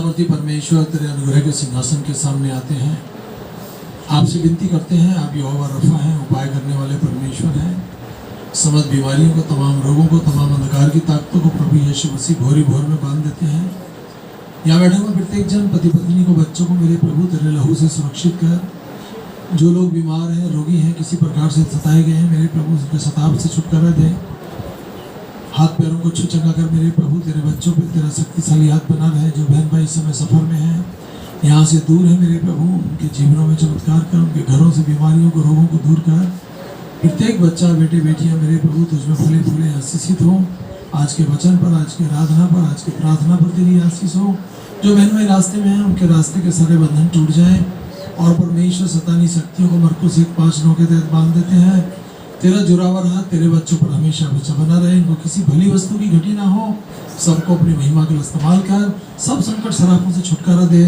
पितामूर्ति परमेश्वर तेरे अनुग्रह के सिंहासन के सामने आते हैं, आपसे विनती करते हैं। आप यहोवा रफा हैं, उपाय करने वाले परमेश्वर हैं। समस्त बीमारियों को, तमाम रोगों को, तमाम अंधकार की ताकतों को प्रभु यीशु मसीह भोरी भोर में बांध देते हैं। यहाँ बैठे हुए प्रत्येक जन, पति पत्नी को, बच्चों को मेरे प्रभु तेरे लहू से सुरक्षित कर। जो लोग बीमार हैं, रोगी हैं, किसी प्रकार से सताए गए हैं, मेरे प्रभु उनके सताव से छुटकारा दे। हाथ पैरों को छू चंगा कर मेरे प्रभु। तेरे बच्चों पे तेरा शक्तिशाली हाथ बना रहे। जो बहन भाई इस समय सफर में हैं, यहाँ से दूर है मेरे प्रभु, उनके जीवनों में चमत्कार कर। उनके घरों से बीमारियों को, रोगों को दूर कर। प्रत्येक बच्चा, बेटे बेटियां मेरे प्रभु तुझमें फले फूले आशीषित हो। आज के वचन पर, आज की आराधना पर, आज की प्रार्थना पर तेरी आशीष हो। जो बहन भाई रास्ते में हैं, उनके रास्ते के सारे बंधन टूट जाए और परमेश्वर शैतानी शक्तियों को मरकुस 1:5-9 के तहत बांध देते हैं। तेरा जुरावर हाथ तेरे बच्चों पर हमेशा बचा बना रहे। इनको किसी भली वस्तु की घटी ना हो। सबको अपनी महिमा के लिए इस्तेमाल कर। सब संकट सरापों से छुटकारा दे।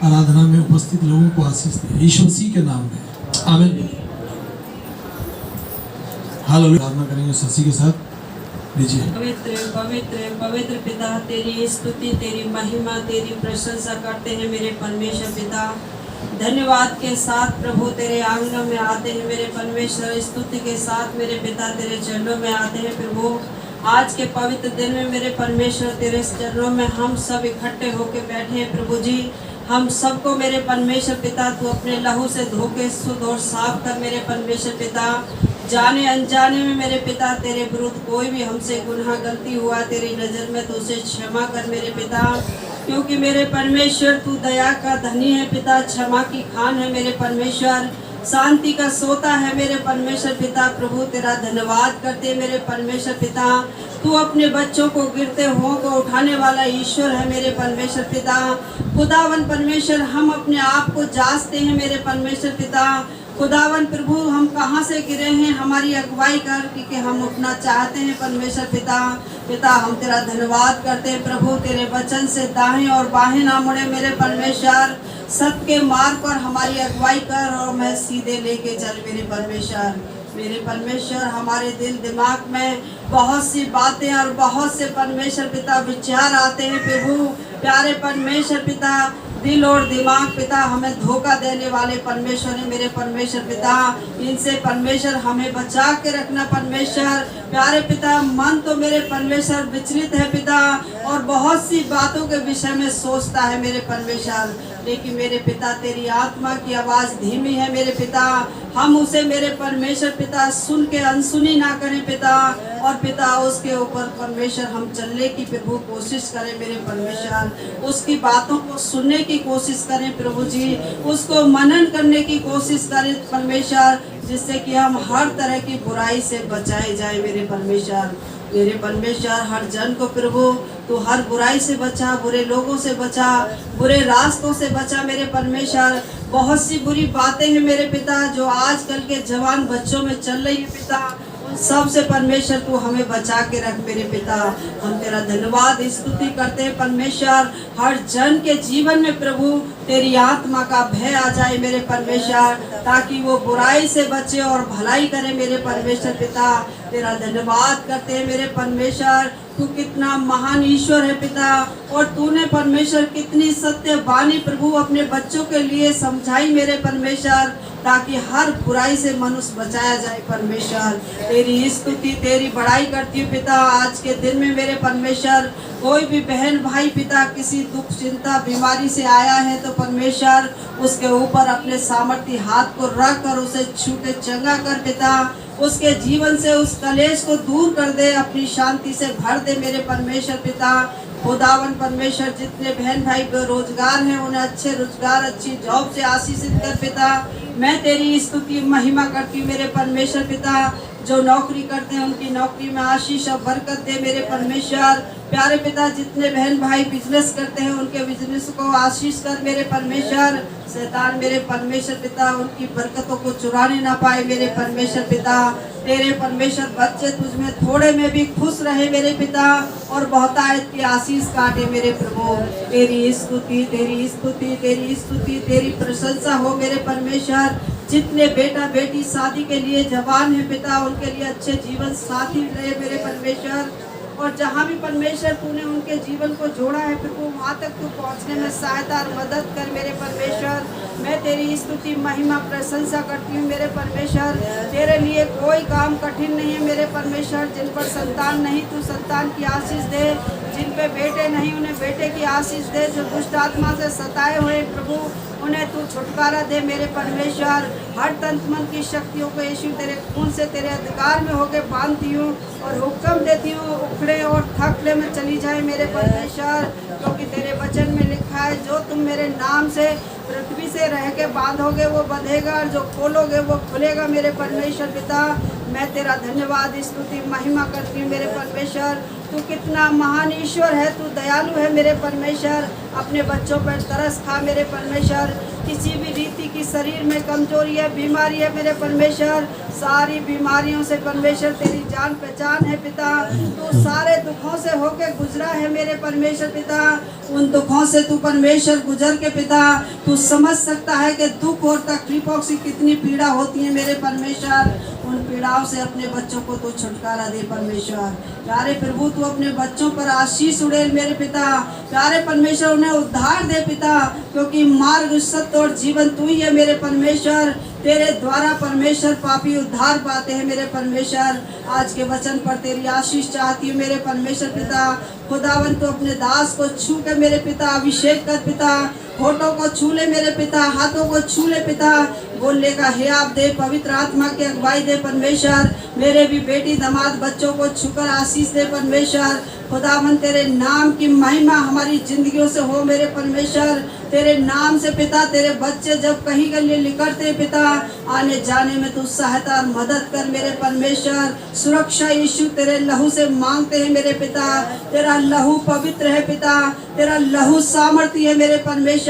आराधना में उपस्थित लोगों को आशीष दे, यीशु मसीह के नाम में, आमीन। हालेलुया। आराधना करेंगे शशि के साथ। लीजिए। पवित्र पवित्र पवित्र पिता, तेरी स्तुति, तेरी महिमा, तेरी प्रशंसा करते हैं मेरे परमेश्वर पिता। धन्यवाद के साथ प्रभु तेरे आंगन में आते हैं मेरे परमेश्वर। स्तुति के साथ मेरे पिता तेरे चरणों में आते हैं प्रभु। आज के पवित्र दिन में मेरे परमेश्वर तेरे चरणों में हम सब इकट्ठे होकर बैठे हैं प्रभु जी। हम सबको मेरे परमेश्वर पिता तू अपने लहू से धो के शुद्ध और साफ कर मेरे परमेश्वर पिता। जाने अनजाने में मेरे पिता तेरे विरुद्ध कोई भी हमसे गुनाह गलती हुआ तेरी नज़र में तो उसे क्षमा कर मेरे पिता। क्योंकि मेरे परमेश्वर तू दया का धनी है पिता, क्षमा की खान है मेरे परमेश्वर, शांति का सोता है मेरे परमेश्वर पिता। प्रभु तेरा धन्यवाद करते मेरे परमेश्वर पिता। तू अपने बच्चों को गिरते हुओं को उठाने वाला ईश्वर है मेरे परमेश्वर पिता। खुदावन परमेश्वर, हम अपने आप को जांचते हैं मेरे परमेश्वर पिता। खुदावन प्रभु, हम कहाँ से गिरे हैं, हमारी अगुवाई कर, क्योंकि हम उठना चाहते हैं परमेश्वर पिता। पिता हम तेरा धन्यवाद करते हैं प्रभु। तेरे वचन से दाएं और बाहें ना मुड़े मेरे परमेश्वर। सत्य के मार्ग पर हमारी अगुवाई कर और मैं सीधे लेके चल मेरे परमेश्वर। मेरे परमेश्वर, हमारे दिल दिमाग में बहुत सी बातें और बहुत से परमेश्वर पिता विचार आते हैं प्रभु। प्यारे परमेश्वर पिता, दिल और दिमाग पिता हमें धोखा देने वाले परमेश्वर है मेरे परमेश्वर पिता। इनसे परमेश्वर हमें बचा के रखना परमेश्वर। प्यारे पिता, मन तो मेरे परमेश्वर विचलित है पिता और बहुत सी बातों के विषय में सोचता है मेरे परमेश्वर, लेकिन मेरे पिता तेरी आत्मा की आवाज़ धीमी है मेरे पिता। हम उसे मेरे परमेश्वर पिता सुन के अनसुनी ना करें पिता। और पिता उसके ऊपर परमेश्वर हम चलने की प्रभु कोशिश करें मेरे परमेश्वर। उसकी बातों को सुनने की कोशिश करें प्रभु जी। उसको मनन करने की कोशिश करें परमेश्वर, जिससे कि हम हर तरह की बुराई से बचाए जाए मेरे परमेश्वर। मेरे परमेश्वर, हर जन को प्रभु तू हर बुराई से बचा, बुरे लोगों से बचा, बुरे रास्तों से बचा मेरे परमेश्वर। बहुत सी बुरी बातें हैं मेरे पिता जो आजकल के जवान बच्चों में चल रही है पिता। सबसे परमेश्वर तू हमें बचा के रख मेरे पिता। हम तेरा धन्यवाद स्तुति करते हैं परमेश्वर। हर जन के जीवन में प्रभु तेरी आत्मा का भय आ जाए मेरे परमेश्वर, ताकि वो बुराई से बचे और भलाई करे मेरे परमेश्वर पिता। तेरा धन्यवाद करते हैं मेरे परमेश्वर। तू कितना महान ईश्वर है पिता, और तूने परमेश्वर कितनी सत्य वाणी प्रभु अपने बच्चों के लिए समझाई मेरे परमेश्वर, ताकि हर बुराई से मनुष्य बचाया जाए परमेश्वर। तेरी स्तुति तेरी बड़ाई करती हूँ पिता। आज के दिन में मेरे परमेश्वर, कोई भी बहन भाई पिता किसी दुख चिंता बीमारी से आया है तो परमेश्वर उसके ऊपर अपने सामर्थ्य हाथ को रख कर उसे छूटे चंगा कर पिता। उसके जीवन से उस कलेश को दूर कर दे, अपनी शांति से भर दे मेरे परमेश्वर पिता। खुदावन परमेश्वर, जितने बहन भाई बेरोजगार हैं उन्हें अच्छे रोजगार, अच्छी जॉब से आशीषित कर पिता। मैं तेरी स्तुति महिमा करती हूँ मेरे परमेश्वर पिता। जो नौकरी करते हैं उनकी नौकरी में आशीष और बरकत दे मेरे परमेश्वर। प्यारे पिता, जितने बहन भाई बिजनेस करते हैं उनके बिजनेस को आशीष कर मेरे परमेश्वर। शैतान मेरे परमेश्वर पिता उनकी बरकतों को चुराने ना पाए मेरे परमेश्वर पिता। तेरे परमेश्वर बच्चे तुझमें थोड़े में भी खुश रहे मेरे पिता, और बहुतायत की आशीष काटे मेरे प्रभु। तेरी स्तुति तेरी स्तुति तेरी स्तुति तेरी प्रशंसा हो मेरे परमेश्वर। जितने बेटा बेटी शादी के लिए जवान है पिता, उनके लिए अच्छे जीवन साथी रहे मेरे परमेश्वर। और जहाँ भी परमेश्वर तूने उनके जीवन को जोड़ा है प्रभु, वहाँ तक तू पहुँचने में सहायता और मदद कर मेरे परमेश्वर। मैं तेरी स्तुति महिमा प्रशंसा करती हूँ मेरे परमेश्वर। तेरे लिए कोई काम कठिन नहीं है मेरे परमेश्वर। जिन पर संतान नहीं तू संतान की आशीष दे, जिन पे बेटे नहीं उन्हें बेटे की आशीष दे। जो दुष्ट आत्मा से सताए हुए प्रभु, उन्हें तू छुटकारा दे मेरे परमेश्वर। हर तंत्र मन की शक्तियों को यीशु तेरे खून से तेरे अधिकार में होके बांधती हूँ और हुक्म देती हूँ उखड़े और थकले में चली जाए मेरे परमेश्वर। क्योंकि तेरे वचन में लिखा है, जो तुम मेरे नाम से पृथ्वी से रह के बांधोगे वो बंधेगा, और जो खोलोगे वो खुलेगा मेरे परमेश्वर पिता। मैं तेरा धन्यवाद स्तुति महिमा करती हूँ मेरे परमेश्वर। तू कितना महान ईश्वर है, तू दयालु है मेरे परमेश्वर। अपने बच्चों पर तरस खा मेरे परमेश्वर। किसी भी रीति की शरीर में कमजोरी है, बीमारी है मेरे परमेश्वर, सारी बीमारियों से परमेश्वर तेरी जान पहचान है पिता। तू सारे दुखों से होके गुजरा है मेरे परमेश्वर पिता। उन दुखों से तू परमेश्वर गुजर के पिता, तू समझ सकता है कि दुख और तकलीफों से कितनी पीड़ा होती है मेरे परमेश्वर। उन पीड़ाओं से अपने बच्चों को तू छुटकारा दे परमेश्वर। प्यारे प्रभु, तू अपने बच्चों पर आशीष उड़ेल मेरे पिता। प्यारे परमेश्वर, उन्हें उद्धार दे पिता, क्योंकि मार्ग सत्य और जीवन तू ही है मेरे परमेश्वर। तेरे द्वारा परमेश्वर पापी उद्धार पाते हैं मेरे परमेश्वर। आज के वचन पर तेरी आशीष चाहती हूँ मेरे परमेश्वर पिता। खुदावन, तू अपने दास को छू के मेरे पिता अभिषेक कर पिता। होठों को छू ले मेरे पिता, हाथों को छू ले पिता। बोलने का हियाब दे, पवित्र आत्मा की अगुवाई दे परमेश्वर। मेरे भी बेटी दामाद बच्चों को छूकर आशीष दे परमेश्वर। खुदावन, तेरे नाम की महिमा हमारी जिंदगियों से हो मेरे परमेश्वर। तेरे नाम से पिता, तेरे बच्चे जब कहीं के लिए निकलते पिता, आने जाने में तू सहायता और मदद कर मेरे परमेश्वर। सुरक्षा यीशु तेरे लहू से मांगते हैं मेरे पिता। तेरा लहू पवित्र है पिता, तेरा लहू सामर्थ्य है मेरे परमेश्वर।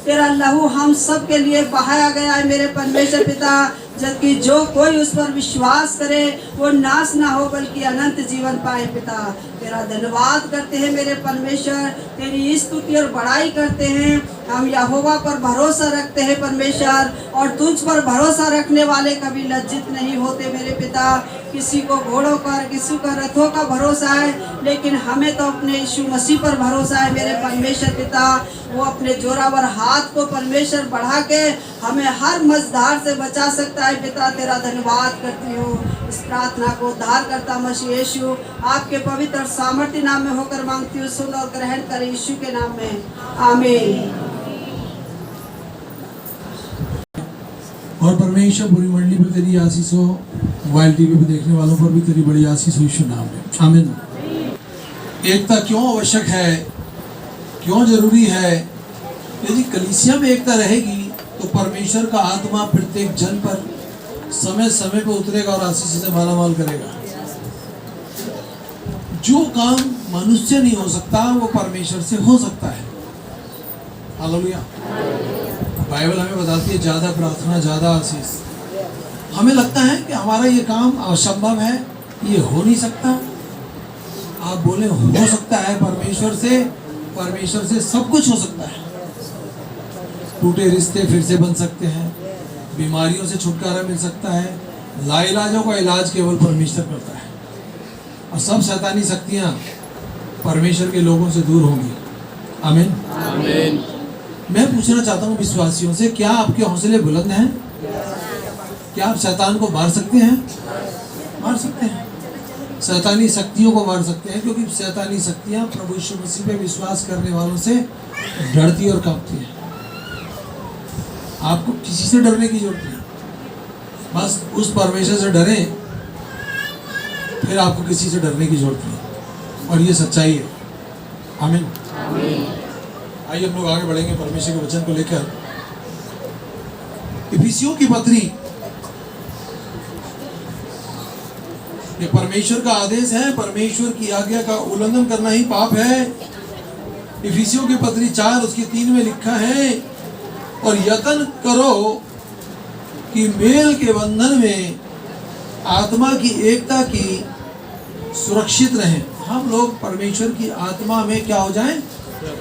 तेरा लहू हम सब के लिए बहाया गया है मेरे परमेश्वर पिता, जबकि जो कोई उस पर विश्वास करे वो नाश ना हो बल्कि अनंत जीवन पाए पिता। तेरा धन्यवाद करते हैं मेरे परमेश्वर, तेरी स्तुति और बड़ाई करते हैं। हम यहोवा पर भरोसा रखते हैं परमेश्वर, और तुझ पर भरोसा रखने वाले कभी लज्जित नहीं होते मेरे पिता। किसी को घोड़ों पर, किसी को रथों का भरोसा है, लेकिन हमें तो अपने यीशु मसीह पर भरोसा है मेरे परमेश्वर पिता। वो अपने जोरावर हाथ को परमेश्वर बढ़ा के हमें हर मझधार से बचा सकता है पिता। तेरा धन्यवाद करती हूँ। इस प्रार्थना को उद्धार करता मसीह यीशु आपके पवित्र और सामर्थ्य नाम में होकर मांगती हूँ। सुन और ग्रहण कर यीशु के नाम में, आमीन। और परमेश्वर पूरी मंडली पर तेरी आशीष हो, मोबाइल टीवी पर देखने वालों पर भी तेरी बड़ी आशीष हो यीशु नाम में, आमीन। एकता क्यों आवश्यक है, क्यों जरूरी है? यदि कलीसिया में एकता रहेगी तो परमेश्वर का आत्मा प्रत्येक जन पर समय समय पर उतरेगा और आशीष से मालामाल करेगा। जो काम मनुष्य नहीं हो सकता वो परमेश्वर से हो सकता है। हालेलुया। बाइबल हमें बताती है ज्यादा प्रार्थना ज्यादा आशीष। हमें लगता है कि हमारा ये काम असंभव है, ये हो नहीं सकता। आप बोले हो सकता है। परमेश्वर से सब कुछ हो सकता है। टूटे रिश्ते फिर से बन सकते हैं, बीमारियों से छुटकारा मिल सकता है, लाइलाजों का इलाज केवल परमेश्वर करता है, और सब शैतानी शक्तियां परमेश्वर के लोगों से दूर होंगी। आमीन, आमीन। मैं पूछना चाहता हूँ विश्वासियों से, क्या आपके हौसले बुलंद हैं? क्या आप शैतान को मार सकते हैं? मार सकते हैं। शैतानी शक्तियों को मार सकते हैं, क्योंकि शैतानी शक्तियां प्रभु यीशु मसीह पे विश्वास करने वालों से डरती और कांपती हैं। आपको किसी से डरने की जरूरत नहीं, बस उस परमेश्वर से डरें, फिर आपको किसी से डरने की जरूरत नहीं। और ये सच्चाई है। आमीन। आइए हम लोग आगे बढ़ेंगे परमेश्वर के वचन को लेकर। इफिसियों की पत्री, ये परमेश्वर का आदेश है। परमेश्वर की आज्ञा का उल्लंघन करना ही पाप है। इफिसियों की पत्री 4 उसकी 3 में लिखा है, और यत्न करो कि मेल के बंधन में आत्मा की एकता की सुरक्षित रहें। हम लोग परमेश्वर की आत्मा में क्या हो जाएं?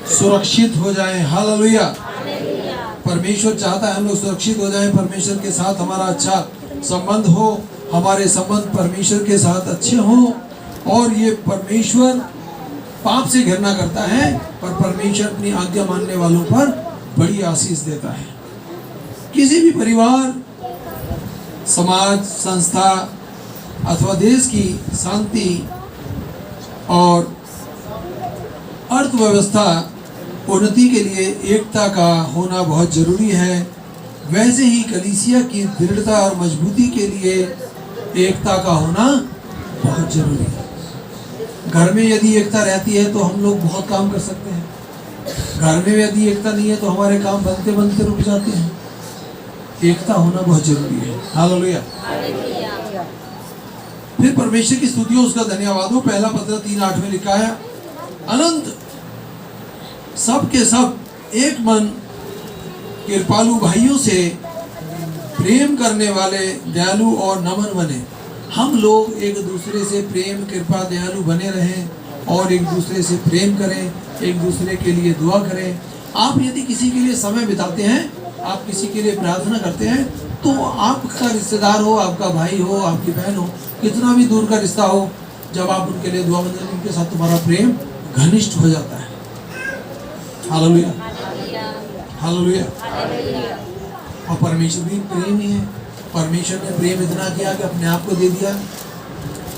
सुरक्षित हो जाएं। हालेलुया। परमेश्वर चाहता है हम लोग सुरक्षित हो जाएं, परमेश्वर के साथ हमारा अच्छा संबंध हो, हमारे संबंध परमेश्वर के साथ अच्छे हों, और ये परमेश्वर पाप से घृणा करता है, पर परमेश्वर अपनी आज्ञा मानने वालों पर बड़ी आशीष देता है। किसी भी परिवार, समाज, संस्था अथवा देश की शांति और अर्थव्यवस्था उन्नति के लिए एकता का होना बहुत जरूरी है। वैसे ही कलीसिया की दृढ़ता और मजबूती के लिए एकता का होना बहुत जरूरी है। घर में यदि एकता रहती है तो हम लोग बहुत काम कर सकते हैं। घर में यदि एकता नहीं है तो हमारे काम बनते बनते रुक जाते हैं। एकता होना बहुत जरूरी है। हालेलुया। फिर परमेश्वर की स्तुति हो, उसका धन्यवाद हो। पहला पत्र 3:8 में लिखा है, अनंत सब के सब एक मन कृपालु भाइयों से प्रेम करने वाले दयालु और नम्र बने। हम लोग एक दूसरे से प्रेम, कृपा, दयालु बने रहें और एक दूसरे से प्रेम करें, एक दूसरे के लिए दुआ करें। आप यदि किसी के लिए समय बिताते हैं, आप किसी के लिए प्रार्थना करते हैं, तो आपका रिश्तेदार हो, आपका भाई हो, आपकी बहन हो, कितना भी दूर का रिश्ता हो, जब आप उनके लिए दुआ मंजूर, उनके साथ तुम्हारा प्रेम घनिष्ठ हो जाता है। Hallelujah, hallelujah. और परमेश्वर भी प्रेम ही है। परमेश्वर ने प्रेम इतना किया कि अपने आप को दे दिया।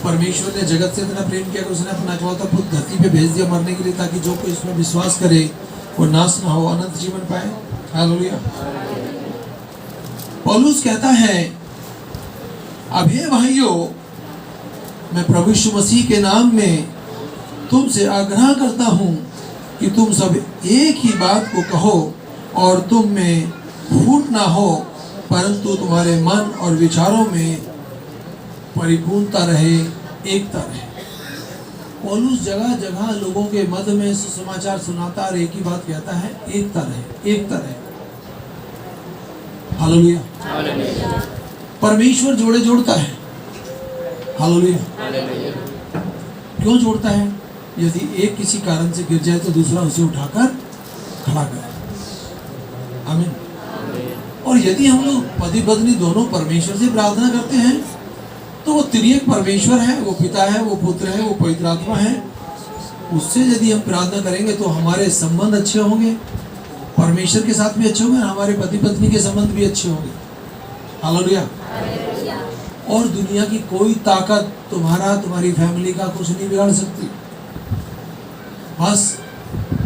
परमेश्वर ने जगत से इतना प्रेम किया कि उसने अपना इकलौता पुत्र धरती पे भेज दिया मरने के लिए, ताकि जो कोई इसमें विश्वास करे वो नाश ना हो, अनंत जीवन पाए। हालेलुया। पौलुस कहता है, अब हे भाइयों, मैं प्रभु यीशु मसीह के नाम में तुमसे आग्रह करता हूं कि तुम सब एक ही बात को कहो और तुम में फूट ना हो, परंतु तुम्हारे मन और विचारों में परिपूर्णता रहे, एकता रहे। पौलुस जगह जगह लोगों के मध्य में सुसमाचार सुनाता और एक ही बात कहता है, एकता रहे, एकता रहे। हालेलुया। परमेश्वर जोड़े जोड़ता है। हालेलुया। क्यों जोड़ता है? यदि एक किसी कारण से गिर जाए तो दूसरा उसे उठाकर खड़ा करे। आमीन। और यदि हम लोग पति पत्नी दोनों परमेश्वर से प्रार्थना करते हैं, तो वो त्रिएक परमेश्वर है, वो पिता है, वो पुत्र है, वो पवित्र आत्मा है। उससे यदि हम प्रार्थना करेंगे तो हमारे संबंध अच्छे होंगे, परमेश्वर के साथ भी अच्छे होंगे, हमारे पति पत्नी के संबंध भी अच्छे होंगे। हालेलुया। और दुनिया की कोई ताकत तुम्हारा, तुम्हारी फैमिली का कुछ नहीं बिगाड़ सकती। बस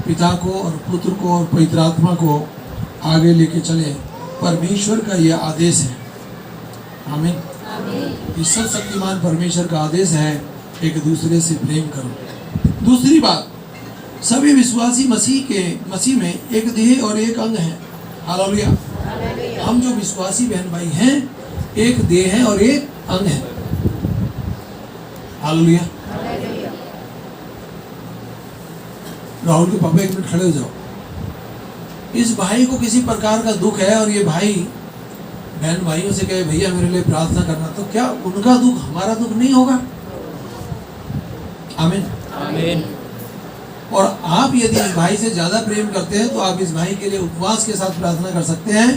पिता को और पुत्र को और पवित्र आत्मा को आगे लेके चले। परमेश्वर का यह आदेश है। आमीन। इस सब शक्तिमान परमेश्वर का आदेश है, एक दूसरे से प्रेम करो। दूसरी बात, सभी विश्वासी मसीह में एक देह और एक अंग है। हालेलुया। हम जो विश्वासी बहन भाई हैं, एक देह है और एक अंग है। हालेलुया। राहुल के पापा, एक मिनट खड़े हो जाओ। इस भाई को किसी प्रकार का दुख है और ये भाई बहन भाइयों से कहे, भैया मेरे लिए प्रार्थना करना, तो क्या उनका दुख हमारा दुख नहीं होगा? आमीन। आमीन। और आप यदि इस भाई से ज्यादा प्रेम करते हैं तो आप इस भाई के लिए उपवास के साथ प्रार्थना कर सकते हैं।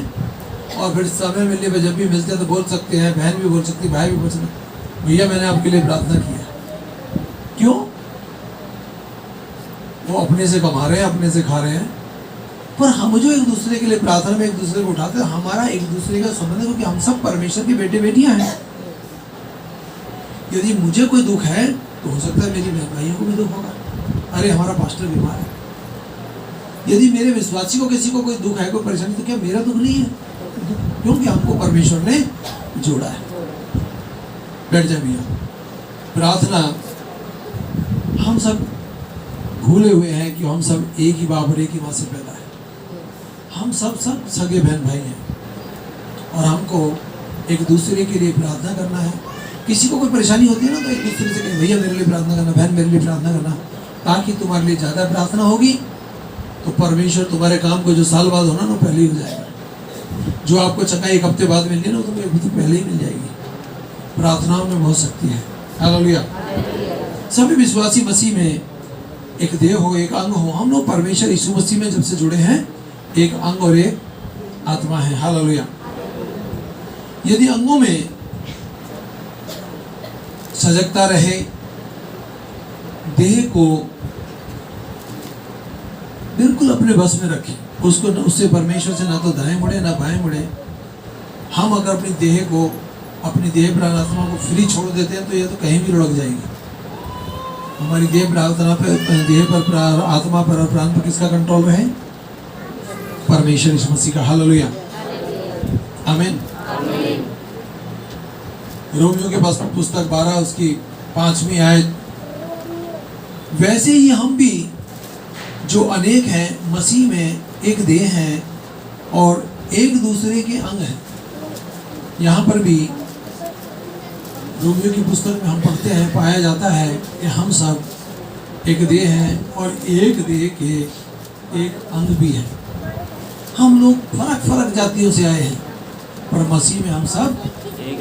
और फिर समय मिलने पर जब भी मिलते हैं तो बोल सकते हैं, बहन भी बोल सकती है, भाई भी बोल सकते हैं, भैया मैंने आपके लिए प्रार्थना किया। क्यों? वो अपने से कमा रहे हैं, अपने से खा रहे हैं, पर हम जो एक दूसरे के लिए प्रार्थना में एक दूसरे को उठाते हैं, हमारा एक दूसरे का संबंध है, क्योंकि हम सब परमेश्वर के बेटे बेटियां हैं। यदि मुझे कोई दुख है तो हो सकता है मेरी बहन भाइयों को भी दुख होगा। अरे हमारा पास्टर बीमार है। यदि मेरे विश्वासी को किसी को कोई दुख है, कोई परेशानी, तो क्या मेरा दुख नहीं है? क्योंकि हमको परमेश्वर ने जोड़ा है। बैठ जाए भैया। प्रार्थना, हम सब भूले हुए हैं कि हम सब एक ही बाप और एक ही माँ से पैदा है। हम सब सगे बहन भाई हैं और हमको एक दूसरे के लिए प्रार्थना करना है। किसी को कोई परेशानी होती है ना, तो एक दूसरे से कहें, भैया मेरे लिए प्रार्थना करना, बहन मेरे लिए प्रार्थना करना, ताकि तुम्हारे लिए ज़्यादा प्रार्थना होगी तो परमेश्वर तुम्हारे काम को जो साल बाद होना ना, पहले ही हो जाएगा। जो आपको चंगाई एक हफ्ते बाद मिलनी है ना, तुम्हें तो पहले ही मिल जाएगी। प्रार्थनाओं में बहुत शक्ति है। हालेलुया। सभी विश्वासी मसीह में एक देह हो, एक अंग हो। हम लोग परमेश्वर यीशु मसीह में जब से जुड़े हैं, एक अंग और एक आत्मा है। हालेलुया। यदि अंगों में सजगता रहे, देह को बिल्कुल अपने बस में रखें, उसको उससे परमेश्वर से ना तो दाएं मुड़े ना बाएं मुड़े। हम अगर अपनी देह को, अपनी देह प्राण आत्मा को फ्री छोड़ देते हैं तो ये तो कहीं भी लुढ़क जाएगी। हमारी देह प्रार्थना पे, देह पर, आत्मा पर और प्राण पर किसका कंट्रोल रहे? परमेश्वर यीशु मसीह का। हालेलुया, आमीन। रोमियो के पुस्तक 12 उसकी 5वीं आयत, वैसे ही हम भी जो अनेक हैं मसीह में एक देह हैं और एक दूसरे के अंग हैं। यहाँ पर भी रोमियो की पुस्तक में हम पढ़ते हैं, पाया जाता है कि हम सब एक देह हैं और एक देह के एक अंग भी हैं। हम लोग फर्क फर्क जातियों से आए हैं पर मसीह में हम सब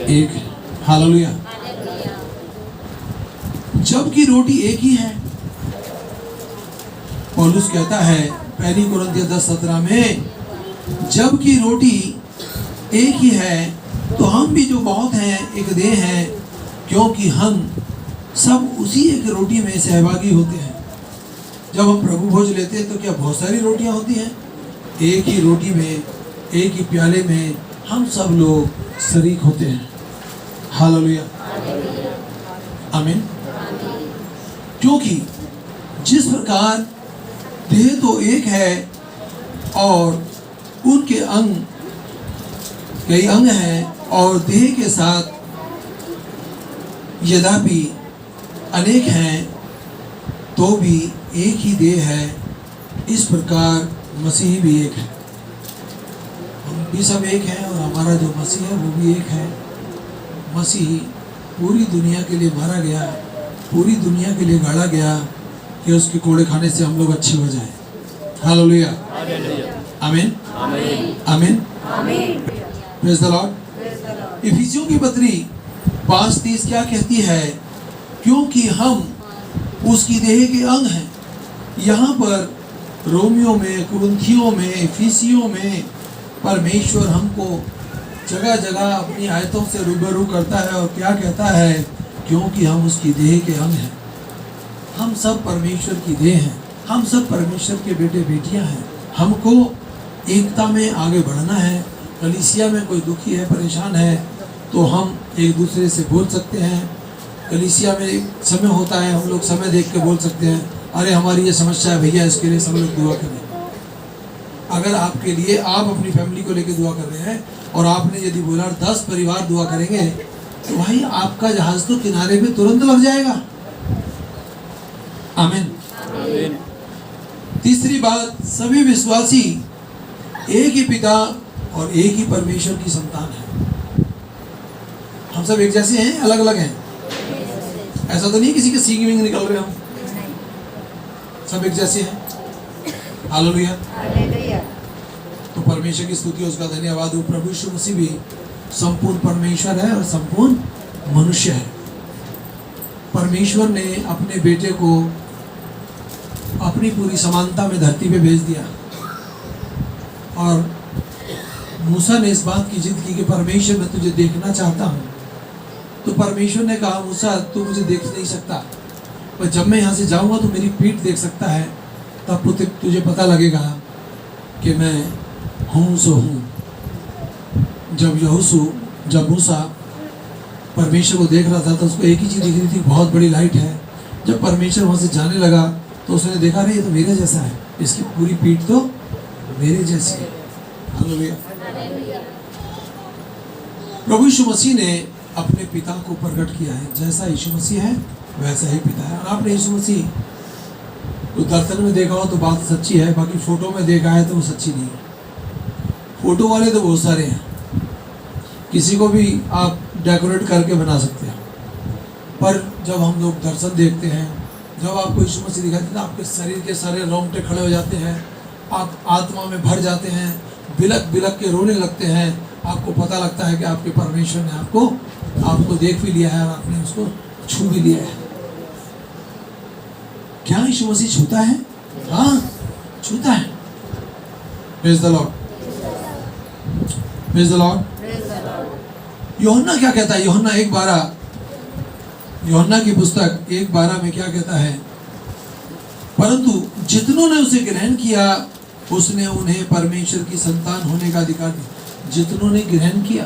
एक हैं। हालेलुया। जबकि रोटी एक ही है, पौलुस कहता है पहली कुरिन्थियों 10:17 में, जबकि रोटी एक ही है तो हम भी जो बहुत हैं एक देह हैं, क्योंकि हम सब उसी एक रोटी में सहभागी होते हैं। जब हम प्रभु भोज लेते हैं तो क्या बहुत सारी रोटियां होती हैं? एक ही रोटी में, एक ही प्याले में हम सब लोग शरीक होते हैं। हालेलुया, आमीन। क्योंकि जिस प्रकार देह तो एक है और उनके अंग कई अंग हैं और देह के साथ यद्यपि अनेक हैं तो भी एक ही देह है, इस प्रकार मसीह भी एक है। हम भी सब एक हैं और हमारा जो मसीह है वो भी एक है। मसीह पूरी दुनिया के लिए मारा गया, पूरी दुनिया के लिए गाड़ा गया कि उसके कोड़े खाने से हम लोग अच्छे हो जाएं। हालेलुया, आमीन, आमीन, प्रेज़ द लॉर्ड। इफिसियों की पत्री 5:30 क्या कहती है? क्योंकि हम उसकी देह के अंग हैं। यहाँ पर रोमियो में, कुरिन्थियों में, इफिसियों में परमेश्वर हमको जगह जगह अपनी आयतों से रूबरू करता है और क्या कहता है? क्योंकि हम उसकी देह के अंग हैं। हम सब परमेश्वर की देह हैं, हम सब परमेश्वर के बेटे बेटियां हैं। हमको एकता में आगे बढ़ना है। कलीसिया में कोई दुखी है, परेशान है तो हम एक दूसरे से बोल सकते हैं। कलीसिया में एक समय होता है, हम लोग समय देख के बोल सकते हैं, अरे हमारी ये समस्या है भैया, इसके लिए सब लोग दुआ करें। अगर आपके लिए, आप अपनी फैमिली को लेकर दुआ कर रहे हैं और आपने यदि बोला 10 परिवार दुआ करेंगे तो भाई आपका जहाज तो किनारे पे तुरंत लग जाएगा। आमीन। तीसरी बात, सभी विश्वासी एक ही पिता और एक ही परमेश्वर की संतान है। हम सब एक जैसे हैं, अलग अलग हैं? ऐसा तो नहीं किसी के सींग विंग निकल रहे हम, सब एक जैसे हैं। हालेलुया। तो परमेश्वर की स्तुति, उसका धन्यवाद हो। प्रभु यीशु मसीह भी संपूर्ण परमेश्वर है और संपूर्ण मनुष्य है। परमेश्वर ने अपने बेटे को अपनी पूरी समानता में धरती पे भेज दिया और मूसा ने इस बात की जिद की कि परमेश्वर मैं तुझे देखना चाहता हूँ। तो परमेश्वर ने कहा, मूसा तू मुझे देख नहीं सकता, पर जब मैं यहाँ से जाऊँगा तो मेरी पीठ देख सकता है, तब तुझे पता लगेगा कि मैं हूँ सो हूँ। जब मूसा परमेश्वर को देख रहा था तो उसको एक ही चीज़ दिख रही थी, बहुत बड़ी लाइट है। जब परमेश्वर वहाँ से जाने लगा तो उसने देखा, नहीं ये तो मेरे जैसा है, इसकी पूरी पीठ तो मेरे जैसी है। हालेलुया। प्रभु यीशु मसीह ने अपने पिता को प्रकट किया है। जैसा यीशु मसीह है वैसा ही पिता है। और आपने यीशु मसीह को दर्शन में देखा हो तो बात सच्ची है, बाकी फोटो में देखा है तो वो सच्ची नहीं है। फोटो वाले तो बहुत सारे हैं, किसी को भी आप डेकोरेट करके बना सकते हैं, पर जब हम लोग दर्शन देखते हैं, जब आपको यीशु मसीह दिखाते हैं तो आपके शरीर के सारे रोंगटे खड़े हो जाते हैं, आप आत्मा में भर जाते हैं, बिलक बिलक के रोने लगते हैं। आपको पता लगता है कि आपके परमेश्वर ने आपको देख भी लिया है और आपने उसको छू भी लिया है। क्या यीशु मसीह छूता है? हाँ, छूता है। Praise the Lord, praise the Lord. यूहन्ना क्या कहता है? यूहन्ना की पुस्तक 1:12 में क्या कहता है? परंतु जितनों ने उसे ग्रहण किया उसने उन्हें परमेश्वर की संतान होने का अधिकार दिया। जितनों ने ग्रहण किया,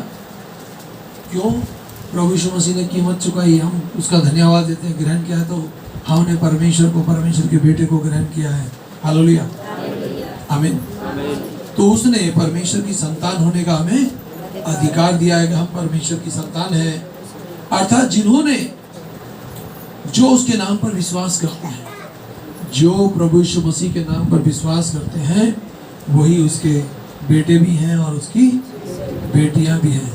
क्यों? प्रभु यीशु मसीह ने कीमत चुकाई, हम उसका धन्यवाद देते हैं। ग्रहण किया है तो हमने परमेश्वर को, परमेश्वर के बेटे को ग्रहण किया है। हालेलुया, आमीन। तो उसने परमेश्वर की संतान होने का हमें अधिकार दिया है कि हम परमेश्वर की संतान हैं। अर्थात जिन्होंने, जो उसके नाम पर विश्वास करते हैं, जो प्रभु यीशु मसीह के नाम पर विश्वास करते हैं, वही उसके बेटे भी हैं और उसकी बेटियां भी हैं।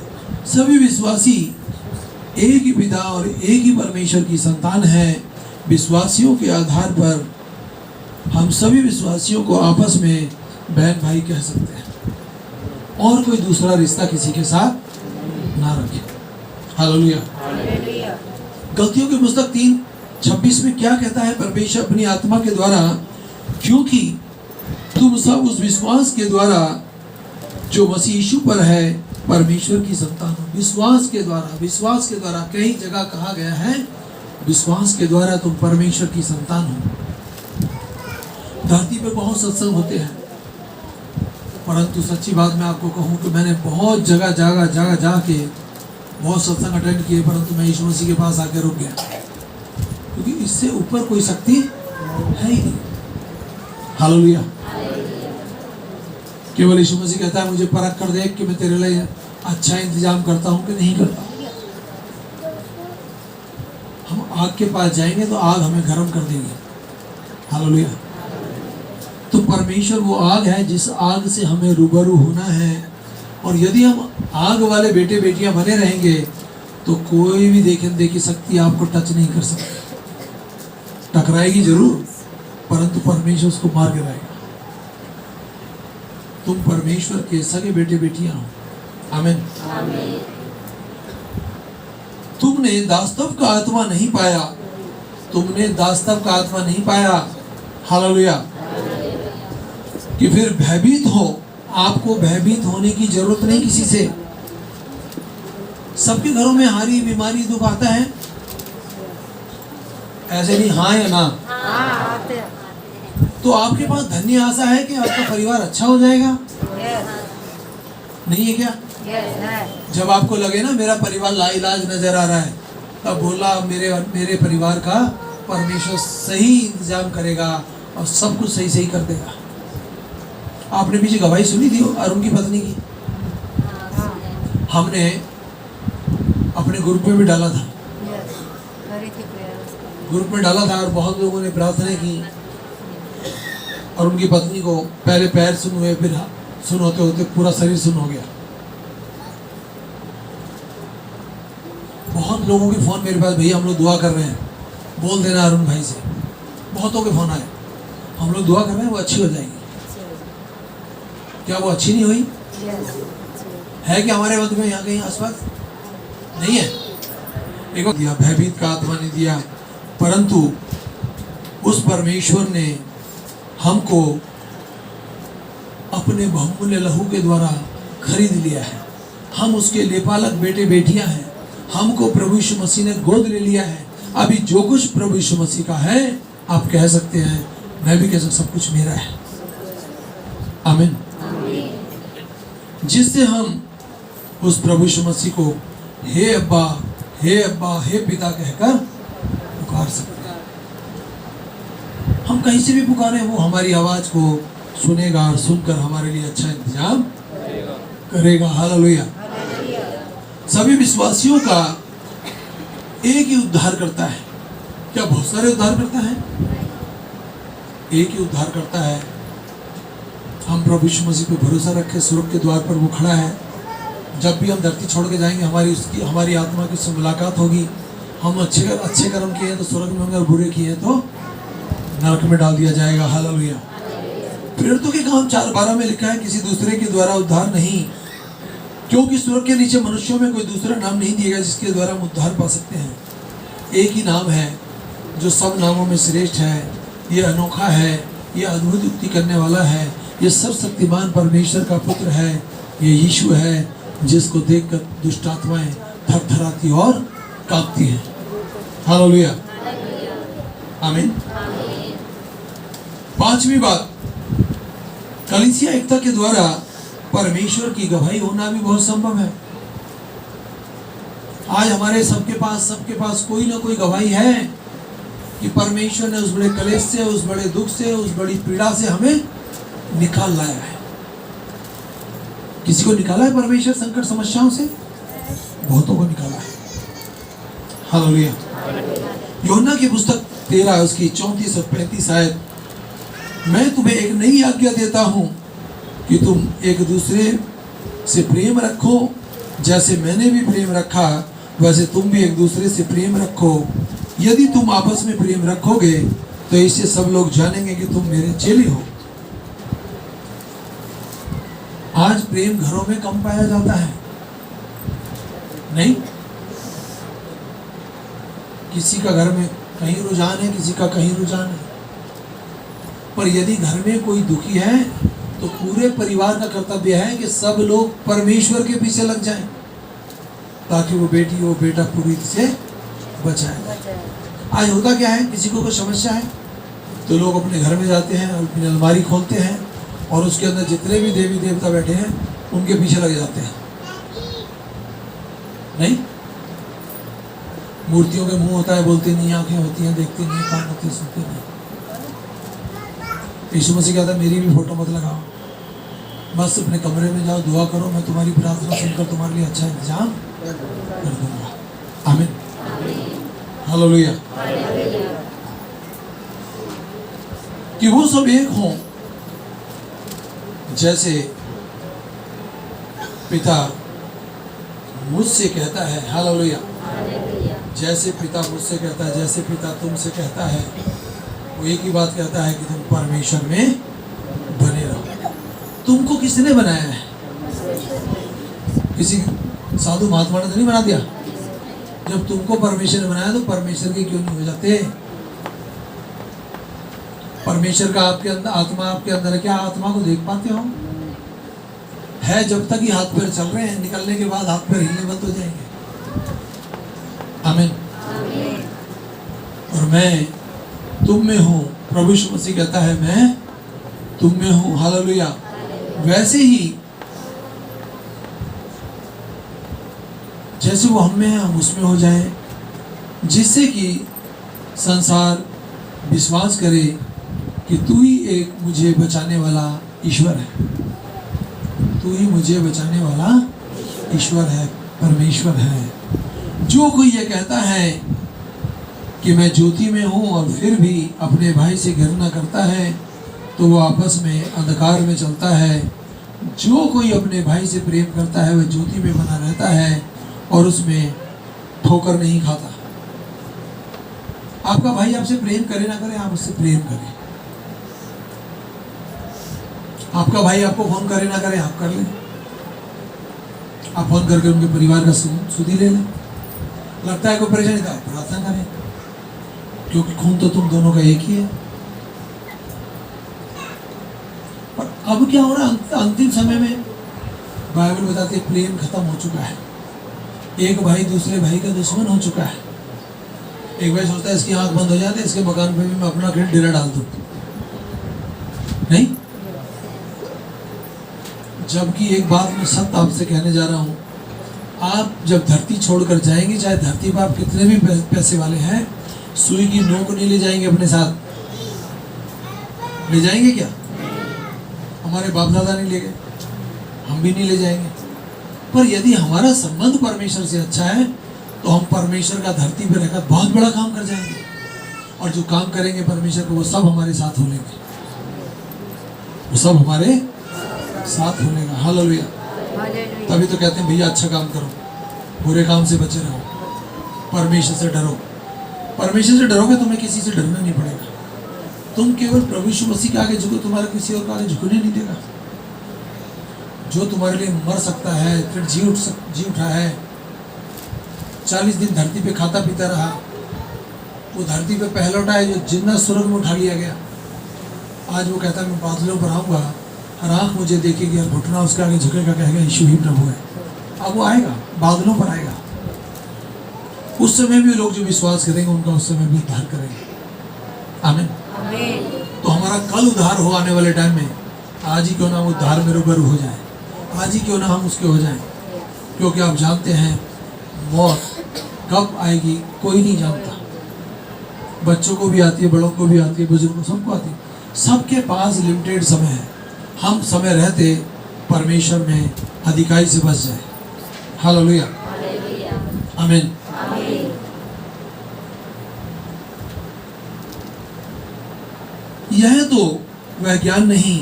सभी विश्वासी एक ही पिता और एक ही परमेश्वर की संतान हैं। विश्वासियों के आधार पर हम सभी विश्वासियों को आपस में बहन भाई कह सकते हैं और कोई दूसरा रिश्ता किसी के साथ ना रखें। हालेलुया। गलतियों की पुस्तक 3:26 में क्या कहता है परमेश्वर अपनी आत्मा के द्वारा? क्योंकि तुम सब उस विश्वास के द्वारा जो मसीह यीशु पर है परमेश्वर की संतान हो। विश्वास के द्वारा कई जगह कहा गया है, विश्वास के द्वारा तुम परमेश्वर की संतान हो। धरती पे बहुत सत्संग होते हैं, परंतु सच्ची बात मैं आपको कहूँ कि मैंने बहुत जगह जाके बहुत सत्संग अटेंड किए, परंतु मैं यीशु मसीह के पास आके रुक गया, क्योंकि इससे ऊपर कोई शक्ति है ही नहीं। हालेलुया। केवल यीशु मसीह कहता है मुझे परख कर देख कि मैं तेरे लिए अच्छा इंतजाम करता हूं कि नहीं करता। हम आग के पास जाएंगे तो आग हमें गर्म कर देगी। हालेलुया। तो परमेश्वर वो आग है जिस आग से हमें रूबरू होना है, और यदि हम आग वाले बेटे बेटियां बने रहेंगे तो कोई भी देखी शक्ति आपको टच नहीं कर सकती। टकराएगी जरूर, परंतु परमेश्वर उसको मार गिराएगा। तुम परमेश्वर के सगे बेटे बेटियां हो। आमीन। तुमने दास्तव का आत्मा नहीं पाया, तुमने दास्तव का आत्मा नहीं पाया। हालेलुया। कि फिर भयभीत हो। आपको भयभीत होने की जरूरत नहीं किसी से। सबके घरों में हारी बीमारी दुख आता है, ऐसे नहीं? हाँ या ना? तो आपके पास धन्य आशा है कि आपका परिवार अच्छा हो जाएगा। नहीं है क्या? जब आपको लगे ना मेरा परिवार लाइलाज नजर आ रहा है, तब बोला मेरे परिवार का परमेश्वर सही इंतजाम करेगा और सब कुछ सही कर देगा। आपने पीछे गवाही सुनी थी अरुण की पत्नी की, हमने अपने ग्रुप में भी डाला था, और बहुत लोगों ने प्रार्थना की और उनकी पत्नी को पहले पैर सुन हुए, फिर सुन होते होते पूरा शरीर सुन हो गया। बहुत लोगों के फोन मेरे पास, भैया हम लोग दुआ कर रहे हैं, बोल देना अरुण भाई से। बहुतों के फोन आए, हम लोग दुआ कर रहे हैं, वो अच्छी हो जाएगी। क्या वो अच्छी नहीं हुई? है कि हमारे वक्त में यहाँ कहीं आसपास नहीं है? एक दिया भयभीत का आत्मा नहीं दिया, परंतु उस परमेश्वर ने हमको अपने बहुमूल्य लहू के द्वारा खरीद लिया है। हम उसके लेपालक बेटे बेटियां हैं। हमको प्रभु यीशु मसीह ने गोद ले लिया है। अभी जो कुछ प्रभु यीशु मसीह का है, आप कह सकते हैं, मैं भी कह सकता, सब कुछ मेरा है। आमीन। जिससे हम उस प्रभु यीशु मसीह को हे अब्बा, हे अब्बा, हे पिता कहकर पुकार सकते हैं। हम कहीं से भी पुकारें, वो हमारी आवाज को सुनेगा और सुनकर हमारे लिए अच्छा इंतजाम करेगा। हालेलुया। सभी विश्वासियों का एक ही उद्धार करता है। क्या बहुत सारे उद्धार करता है? एक ही उद्धार करता है। हम प्रभु यीशु मसीह पे भरोसा रखें, स्वर्ग के द्वार पर वो खड़ा है। जब भी हम धरती छोड़ के जाएंगे, हमारी आत्मा की उससे मुलाकात होगी। हम अच्छे कर्म किए हैं तो स्वर्ग में होंगे, और बुरे किए हैं तो नरक में डाल दिया जाएगा। हालेलुया। प्रेरितों के काम 4:12 में लिखा है, किसी दूसरे के द्वारा उद्धार नहीं, क्योंकि स्वर्ग के नीचे मनुष्यों में कोई दूसरा नाम नहीं दिया गया जिसके द्वारा हम उद्धार पा सकते हैं। एक ही नाम है जो सब नामों में श्रेष्ठ है। ये अनोखा है, ये अद्भुत युक्ति करने वाला है, ये सर्वशक्तिमान परमेश्वर का पुत्र है। ये यीशु है जिसको देखकर दुष्ट आत्माएं थरथराती और कांपती हैं। हालेलुया। आमीन। पांचवी बात, कलीसिया एकता के द्वारा परमेश्वर की गवाही होना भी बहुत संभव है। आज हमारे सबके पास कोई ना कोई गवाही है कि परमेश्वर ने उस बड़े कलेश से, उस बड़े दुख से, उस बड़ी पीड़ा से हमें निकाल लाया है। किसी को निकाला है परमेश्वर संकट समस्याओं से? बहुतों को निकाला है। हालेलुया। यूहन्ना की पुस्तक 13 उसकी 34 और 35 आयत, मैं तुम्हें एक नई आज्ञा देता हूं कि तुम एक दूसरे से प्रेम रखो, जैसे मैंने भी प्रेम रखा वैसे तुम भी एक दूसरे से प्रेम रखो। यदि तुम आपस में प्रेम रखोगे तो इससे सब लोग जानेंगे कि तुम मेरे चेले हो। आज प्रेम घरों में कम पाया जाता है, नहीं? किसी का घर में कहीं रुझान है, किसी का कहीं रुझान है। पर यदि घर में कोई दुखी है तो पूरे परिवार का कर्तव्य है कि सब लोग परमेश्वर के पीछे लग जाएं, ताकि वो बेटी वो बेटा पूरी से बचाए। आज होता क्या है, किसी को कोई समस्या है तो लोग अपने घर में जाते हैं और अपनी अलमारी खोलते हैं और उसके अंदर जितने भी देवी देवता बैठे हैं उनके पीछे लग जाते हैं, नहीं? मूर्तियों के मुंह होता है, बोलते नहीं, आंखें होती हैं, देखते नहीं, कान होते, सुनते नहीं। यीशु मसीह कहता है मेरी भी फोटो मत लगाओ, बस अपने कमरे में जाओ, दुआ करो, मैं तुम्हारी प्रार्थना सुनकर तुम्हारे लिए अच्छा इंतजाम कर दूंगा। आमीन, हालेलुया। कि वो सब एक हों जैसे पिता मुझसे कहता है। हालेलुया। जैसे पिता मुझसे कहता है, जैसे पिता तुमसे कहता है, वो एक ही बात कहता है कि तुम परमेश्वर में बने रहो। तुमको किसने बनाया है? किसी साधु महात्मा ने तो नहीं बना दिया। जब तुमको परमेश्वर ने बनाया तो परमेश्वर के क्यों नहीं हो जाते? परमेश्वर का आपके अंदर आत्मा आपके अंदर है, क्या आत्मा को देख पाते हो? है जब तक ही हाथ पैर चल रहे हैं, निकलने के बाद हाथ पैर हिलने बंद हो जाएंगे। आमीन। और मैं तुम में हूँ, प्रभु यीशु मसीह कहता है मैं तुम में हूँ। हालेलुया। वैसे ही जैसे वो हम में है हम उसमें हो जाए, जिससे कि संसार विश्वास करे कि तू ही एक मुझे बचाने वाला ईश्वर है। तू ही मुझे बचाने वाला ईश्वर है, परमेश्वर है। जो कोई ये कहता है कि मैं ज्योति में हूँ और फिर भी अपने भाई से घृणा करता है तो वो आपस में अंधकार में चलता है। जो कोई अपने भाई से प्रेम करता है वह ज्योति में बना रहता है और उसमें ठोकर नहीं खाता। आपका भाई आपसे प्रेम करे ना करे, आप उससे प्रेम करें। आपका भाई आपको फोन करे ना करे, आप कर लें। आप फोन करके उनके परिवार का सुधी ले लें। लगता है कोई परेशानी था, प्रार्थना करें, क्योंकि खून तो तुम दोनों का एक ही है। पर अब क्या हो रहा है, अंतिम समय में बाइबल बताती है प्रेम खत्म हो चुका है। एक भाई दूसरे भाई का दुश्मन हो चुका है। एक भाई सोचता है इसकी आंख बंद हो जाती है, इसके मकान पे भी मैं अपना डेरा डाल दूं, नहीं? जबकि एक बात मैं सत्य आपसे कहने जा रहा हूं, आप जब धरती छोड़कर जाएंगे, चाहे धरती पर आप कितने भी पैसे वाले हैं, सुई की नोक नहीं ले जाएंगे अपने साथ। ले जाएंगे क्या? हमारे बाप दादा नहीं ले गए, हम भी नहीं ले जाएंगे। पर यदि हमारा संबंध परमेश्वर से अच्छा है तो हम परमेश्वर का धरती पर रहकर बहुत बड़ा काम कर जाएंगे। और जो काम करेंगे परमेश्वर को, वो सब हमारे साथ हो लेंगे, वो सब हमारे साथ हो लेगा। हालेलुया। तभी तो कहते हैं भैया अच्छा काम करो, बुरे काम से बचे रहो, परमेश्वर से डरो। परमेश्वर से डरोगे तुम्हें किसी से डरना नहीं पड़ेगा। तुम केवल प्रभु यीशु मसीह के आगे झुको, तुम्हारा किसी और के आगे झुकने नहीं देगा। जो तुम्हारे लिए मर सकता है फिर जी उठा है, 40 दिन धरती पे खाता पीता रहा, वो धरती पे पहलौटा है जो जिन्ना स्वर्ग में उठा लिया गया। आज वो कहता है मैं बादलों पर आऊँगा, हर आँख मुझे देखेगी और घुटना उसके आगे झुकेगा, कहेगा यीशु ही प्रभु है। अब वो आएगा, बादलों पर आएगा। उस समय भी लोग जो विश्वास करेंगे उनका उस समय भी उद्धार करेंगे। आमीन। तो हमारा कल उद्धार हो आने वाले टाइम में आज ही क्यों ना उद्धार में रूबरू हो जाए, आज ही क्यों ना हम उसके हो जाएं, क्योंकि आप जानते हैं मौत कब आएगी कोई नहीं जानता। बच्चों को भी आती है, बड़ों को भी आती है, बुजुर्गों सबको आती है, सबके पास लिमिटेड समय है। हम समय रहते परमेश्वर में अधिकारी से बच जाए। हालेलुया, आमीन। यह तो वह ज्ञान नहीं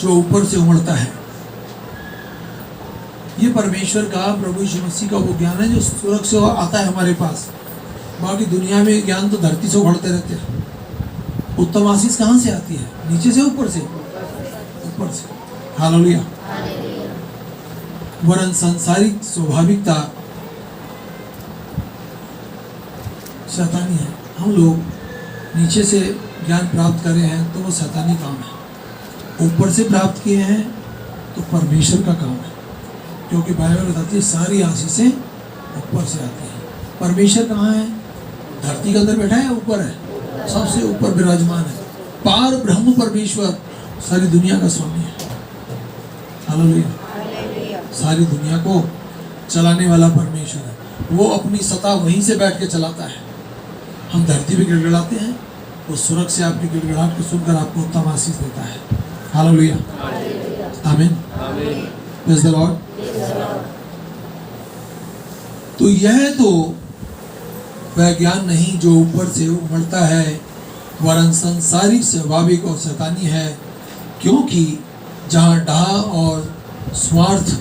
जो ऊपर से उमड़ता है, ये परमेश्वर का, प्रभु यीशु मसीह का वो ज्ञान है जो स्वर्ग से आता है हमारे पास। बाकी दुनिया में ज्ञान तो धरती से उमड़ते रहते हैं। उत्तम आशीष कहाँ से आती है? नीचे से, ऊपर से? ऊपर से। हालेलुया। वरन सांसारिक स्वाभाविकता शैतानी है। हम लोग नीचे से ज्ञान प्राप्त कर रहे हैं तो वो शैतानी काम है। ऊपर से प्राप्त किए हैं तो परमेश्वर का काम है, क्योंकि बाइबल बताती है सारी आशीषें ऊपर से आती हैं। परमेश्वर कहाँ है? धरती के अंदर बैठा है? ऊपर है, सबसे ऊपर विराजमान है। पार ब्रह्म परमेश्वर सारी दुनिया का स्वामी है। हालेलुया। सारी दुनिया को चलाने वाला परमेश्वर है। वो अपनी सत्ता वहीं से बैठ के चलाता है। हम धरती पे गिड़गिड़ाते हैं, वो स्वर्ग से आपकी गिड़गिड़ाहट को सुनकर आपको उत्तम आशीष देता है। हालेलुया, आमीन, प्रेज़ द लॉर्ड। तो यह तो वह ज्ञान नहीं जो ऊपर से उमड़ता है, वरन संसारिक, स्वाभाविक और शैतानी है, क्योंकि जहाँ डाह और स्वार्थ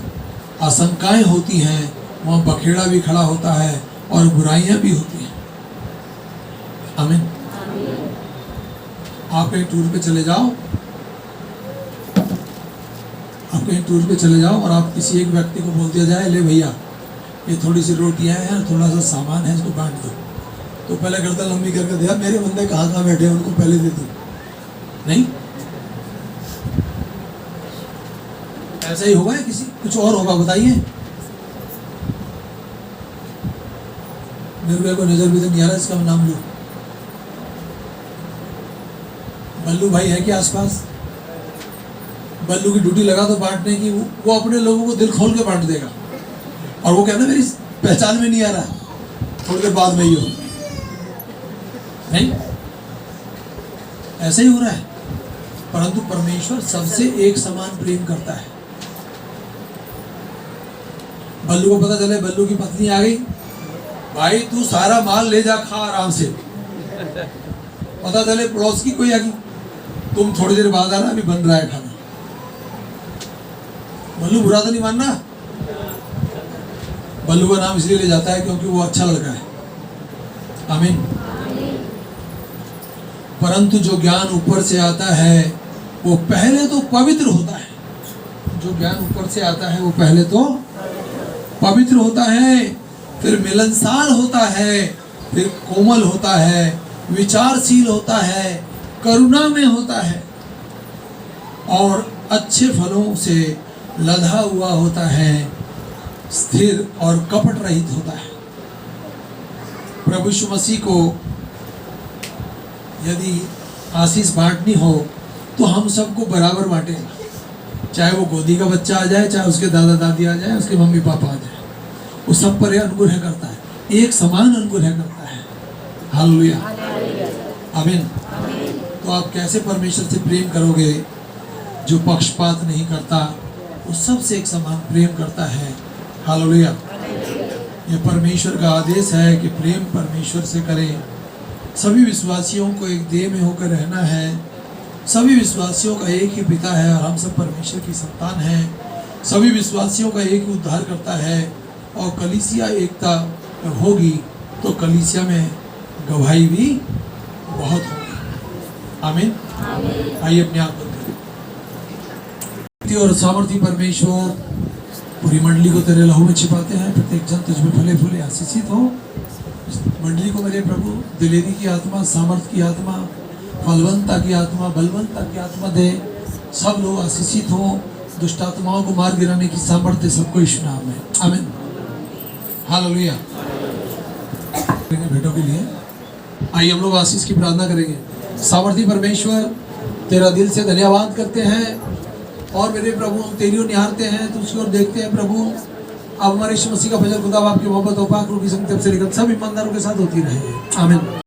आशंकाएं होती हैं वहाँ बखेड़ा भी खड़ा होता है और बुराइयां भी होती हैं। आमीन। आप कहीं टूर पे चले जाओ, और आप किसी एक व्यक्ति को बोल दिया जाए, ले भैया ये थोड़ी सी रोटियां हैं, थोड़ा सा सामान है, इसको बांट दो, तो पहले गर्दन लंबी करके दिया, मेरे बंदे कहाँ कहाँ बैठे हैं उनको पहले दे दो। नहीं, ऐसा ही होगा या किसी कुछ और होगा? बताइए। मेरे को नजर भी तो नहीं आ रहा, इसका नाम लो। बल्लू भाई है क्या आसपास? बल्लू की ड्यूटी लगा तो बांटने की, वो अपने लोगों को दिल खोल के बांट देगा, और वो कहना मेरी पहचान में नहीं आ रहा, थोड़ी देर बाद में ही हो। नहीं, ऐसा ही हो रहा है। परंतु परमेश्वर सबसे एक समान प्रेम करता है। बल्लू को पता चले बल्लू की पत्नी आ गई, भाई तू सारा माल ले जा, खा आराम से। पता चले पड़ोस की कोई आ गई, तुम थोड़ी देर बाद आना, अभी बन रहा है खाना। बल्लू बुरा तो नहीं मानना। बल्लू का नाम इसलिए ले जाता है क्योंकि वो अच्छा लड़का है। आमीन। परंतु जो ज्ञान ऊपर से आता है वो पहले तो पवित्र होता है। जो ज्ञान ऊपर से आता है वो पहले तो पवित्र होता है, फिर मिलनसार होता है, फिर कोमल होता है, विचारशील होता है, करुणा में होता है, और अच्छे फलों से लदा हुआ होता है, स्थिर और कपट रहित होता है। प्रभु यीशु मसीह को यदि आशीष बांटनी हो तो हम सबको बराबर बांटेगा, चाहे वो गोदी का बच्चा आ जाए, चाहे उसके दादा दादी आ जाए, उसके मम्मी पापा आ जाए, वो सब पर अनुग्रह करता है, एक समान अनुग्रह करता है। हालेलुया, आमीन। तो आप कैसे परमेश्वर से प्रेम करोगे जो पक्षपात नहीं करता, वो सबसे एक समान प्रेम करता है। हालेलुया। ये परमेश्वर का आदेश है कि प्रेम परमेश्वर से करें। सभी विश्वासियों को एक देह में होकर रहना है। सभी विश्वासियों का एक ही पिता है और हम सब परमेश्वर की संतान हैं। सभी विश्वासियों का एक ही उद्धार करता है, और कलीसिया एकता होगी तो कलीसिया में गवाही भी बहुत होगी। आमीन। आइए अपने आप बंद करें। और सामर्थी परमेश्वर पूरी मंडली को तेरे लहू में छिपाते हैं। प्रत्येक जन तुझमें फले फूले आशीषित हो। मंडली को मेरे प्रभु दिलेरी की आत्मा, सामर्थ की आत्मा, फलवंता की आत्मा, बलवंता की आत्मा दे। सब लोग आशीषित हो। दुष्ट आत्माओं को मार गिराने की सामर्थ्य सबको यीशु नाम में। आमीन। हालेलुया। भेंटों के लिए आइए हम लोग आशीष की प्रार्थना करेंगे। सामर्थी परमेश्वर तेरा दिल से धन्यवाद करते हैं और मेरे प्रभु हम तेरी ओर निहारते हैं, तुझकी ओर देखते हैं प्रभु। अब हमारे यीशु मसीह का फजल खुदा आपकी मोहब्बत और पाक रूह की संगति अब से लेकर सब ईमानदारों के साथ होती रहे। आमीन।